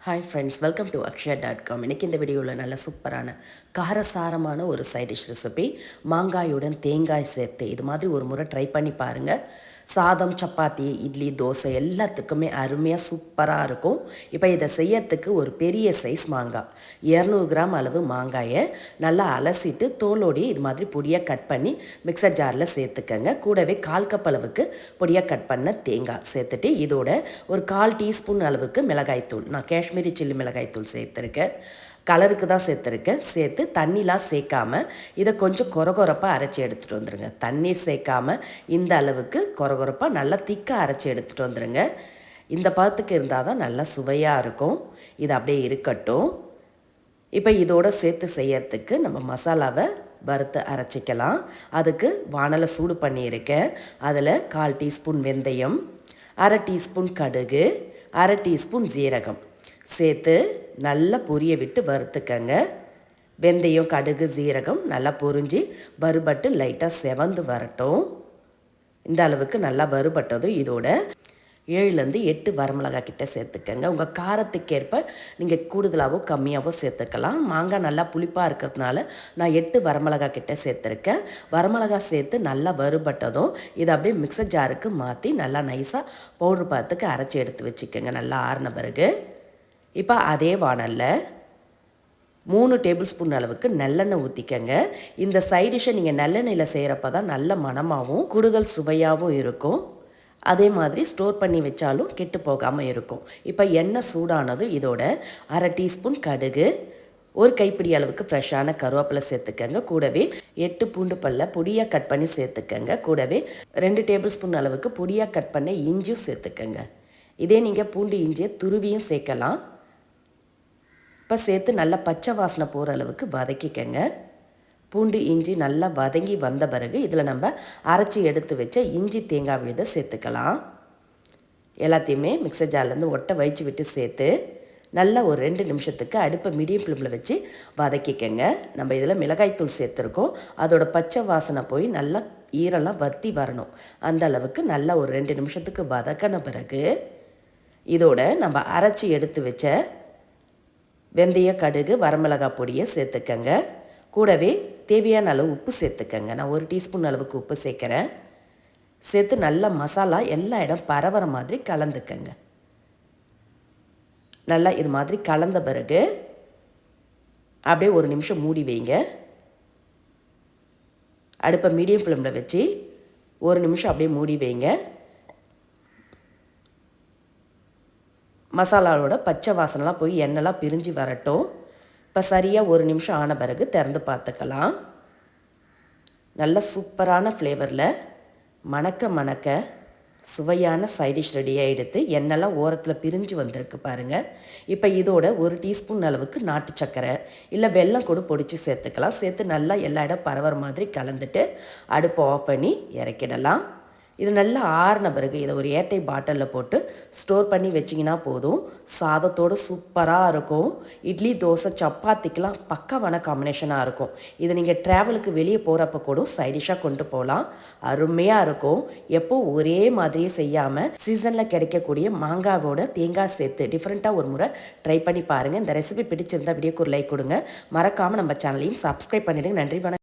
Hi friends, welcome to அக்ஷயா.com. இன்றைக்கி இந்த வீடியோவில் நல்ல சூப்பரான காரசாரமான ஒரு சைட் டிஷ் ரெசிபி மாங்காயுடன் தேங்காய் சேர்த்து இது மாதிரி ஒரு முறை ட்ரை பண்ணி பாருங்கள். சாதம், சப்பாத்தி, இட்லி, தோசை எல்லாத்துக்குமே அருமையாக சூப்பராக இருக்கும். இப்போ இதை செய்யறதுக்கு ஒரு பெரிய சைஸ் மாங்காய் 200 கிராம் அளவு மாங்காயை நல்லா அலசிட்டு தோலோடி இது மாதிரி பொடியாக கட் பண்ணி மிக்சர் ஜாரில் சேர்த்துக்கங்க. கூடவே 1/4 கப் அளவுக்கு பொடியாக கட் பண்ண தேங்காய் சேர்த்துட்டு இதோட ஒரு 1/4 டீஸ்பூன் அளவுக்கு மிளகாய்த்தூள், நான் காஷ்மீரி சில்லி மிளகாய்த்தூள் சேர்த்துருக்கேன். கலருக்கு தான் சேர்த்துருக்கேன். சேர்த்து தண்ணிலாம் சேர்க்காமல் இதை கொஞ்சம் கொரகொரப்பாக அரைச்சி எடுத்துகிட்டு வந்துடுங்க. தண்ணீர் சேர்க்காமல் இந்த அளவுக்கு கொரகொரப்பாக நல்லா திக்காக அரைச்சி எடுத்துகிட்டு வந்துடுங்க. இந்த பதத்துக்கு இருந்தால் தான் நல்லா சுவையாக இருக்கும். இது அப்படியே இருக்கட்டும். இப்போ இதோடு சேர்த்து செய்யறதுக்கு நம்ம மசாலாவை வறுத்து அரைச்சிக்கலாம். அதுக்கு வானலை சூடு பண்ணியிருக்கேன். அதில் 1/4 டீஸ்பூன் வெந்தயம், 1/2 டீஸ்பூன் கடுகு, 1/2 டீஸ்பூன் ஜீரகம் சேர்த்து நல்லா பொரிய விட்டு வறுத்துக்கங்க. வெந்தயம், கடுகு, ஜீரகம் நல்லா பொரிஞ்சு வறுபட்டு லைட்டாக செவந்து வரட்டும். இந்த அளவுக்கு நல்லா வறுபட்டதும் இதோட 7லேருந்து 8 வரமிளகாய் கிட்ட சேர்த்துக்கங்க. உங்கள் காரத்துக்கேற்ப நீங்கள் கூடுதலாகவோ கம்மியாகவோ சேர்த்துக்கலாம். மாங்காய் நல்லா புளிப்பாக இருக்கிறதுனால நான் 8 வரமிளகாய் கிட்ட சேர்த்துருக்கேன். வரமிளகாய் சேர்த்து நல்லா வறுபட்டதும் இதை அப்படியே மிக்சர் ஜாருக்கு மாற்றி நல்லா நைஸாக பவுட்ரு பார்த்துக்கு அரைச்சி எடுத்து வச்சுக்கோங்க. நல்லா ஆறின பிறகு இப்போ அதே வானலில் 3 டேபிள் ஸ்பூன் அளவுக்கு நல்லெண்ணெய் ஊற்றிக்கங்க. இந்த சைட் டிஷ்ஷை நீங்கள் நல்லெண்ணெயில் செய்கிறப்ப தான் நல்ல மணமாகவும் கூடுதல் சுவையாகவும் இருக்கும். அதே மாதிரி ஸ்டோர் பண்ணி வச்சாலும் கெட்டு போகாமல் இருக்கும். இப்போ எண்ணெய் சூடானதும் இதோட 1/2 டீஸ்பூன் கடுகு, ஒரு கைப்பிடி அளவுக்கு ஃப்ரெஷ்ஷான கருவேப்பிலை சேர்த்துக்கங்க. கூடவே 8 பூண்டு பல்ல பொடியாக கட் பண்ணி சேர்த்துக்கங்க. கூடவே 2 டேபிள் ஸ்பூன் அளவுக்கு பொடியாக கட் பண்ண இஞ்சியும் சேர்த்துக்கங்க. இதே நீங்கள் பூண்டு இஞ்சியை துருவியும் சேர்க்கலாம். இப்போ சேர்த்து நல்லா பச்சை வாசனை போகிற அளவுக்கு வதக்கிக்கங்க. பூண்டு இஞ்சி நல்லா வதங்கி வந்த பிறகு இதில் நம்ம அரைச்சி எடுத்து வச்ச இஞ்சி தேங்காய் விழுதை சேர்த்துக்கலாம். எல்லாத்தையுமே மிக்சர் ஜார்லேருந்து ஒட்டை வச்சு விட்டு சேர்த்து நல்லா ஒரு 2 நிமிஷத்துக்கு அடுப்பை மீடியம் ஃப்ளேமில் வச்சு வதக்கிக்கங்க. நம்ம இதில் மிளகாய்த்தூள் சேர்த்துருக்கோம். அதோட பச்சை வாசனை போய் நல்லா ஈரெல்லாம் வற்றி வரணும். அந்த அளவுக்கு நல்லா ஒரு 2 நிமிஷத்துக்கு வதக்கின பிறகு இதோட நம்ம அரைச்சி எடுத்து வச்ச வெந்தய, கடுகு, வரமிளகாய் பொடியை சேர்த்துக்கங்க. கூடவே தேவையான அளவு உப்பு சேர்த்துக்கங்க. நான் 1 டீஸ்பூன் அளவுக்கு உப்பு சேர்க்குறேன். சேர்த்து நல்லா மசாலா எல்லா இடம் பரவற மாதிரி கலந்துக்கங்க. நல்லா இது மாதிரி கலந்த பிறகு அப்படியே 1 நிமிஷம் மூடி வைங்க. அடுப்பை மீடியம் ஃப்ளேமில் வச்சு 1 நிமிஷம் அப்படியே மூடி வைங்க. மசாலாவோட பச்சை வாசனைலாம் போய் எண்ணெய்லாம் பிரிஞ்சு வரட்டும். இப்போ சரியாக 1 நிமிஷம் ஆன பிறகு திறந்து பார்த்துக்கலாம். நல்ல சூப்பரான ஃப்ளேவரில் மணக்க சுவையான சைட் டிஷ் ரெடியாக எடுத்து எண்ணெய்லாம் ஓரத்தில் பிரிஞ்சு வந்திருக்கு பாருங்கள். இப்போ இதோட 1 டீஸ்பூன் அளவுக்கு நாட்டு சர்க்கரை இல்லை வெல்லம் கூட பொடிச்சு சேர்த்துக்கலாம். சேர்த்து நல்லா எல்லா இடம் பரவற மாதிரி கலந்துட்டு அடுப்பை ஆஃப் பண்ணி இறக்கிடலாம். இது நல்லா ஆறின பிறகு இதை ஒரு ஏர்டை பாட்டிலில் போட்டு ஸ்டோர் பண்ணி வச்சிங்கன்னா போதும். சாதத்தோடு சூப்பராக இருக்கும். இட்லி, தோசை, சப்பாத்திக்கெலாம் பக்காவான காம்பினேஷனாக இருக்கும். இது நீங்கள் ட்ராவலுக்கு வெளியே போகிறப்ப கூட சைடிஷாக கொண்டு போகலாம். அருமையாக இருக்கும். எப்போ ஒரே மாதிரியே செய்யாமல் சீசனில் கிடைக்கக்கூடிய மாங்காவோட தேங்காய் சேர்த்து டிஃப்ரெண்ட்டாக ஒரு முறை ட்ரை பண்ணி பாருங்கள். இந்த ரெசிபி பிடிச்சிருந்தால் வீடியோக்கு ஒரு லைக் கொடுங்க. மறக்காமல் நம்ம சேனலையும் சப்ஸ்கிரைப் பண்ணிவிடுங்க. நன்றி, வணக்கம்.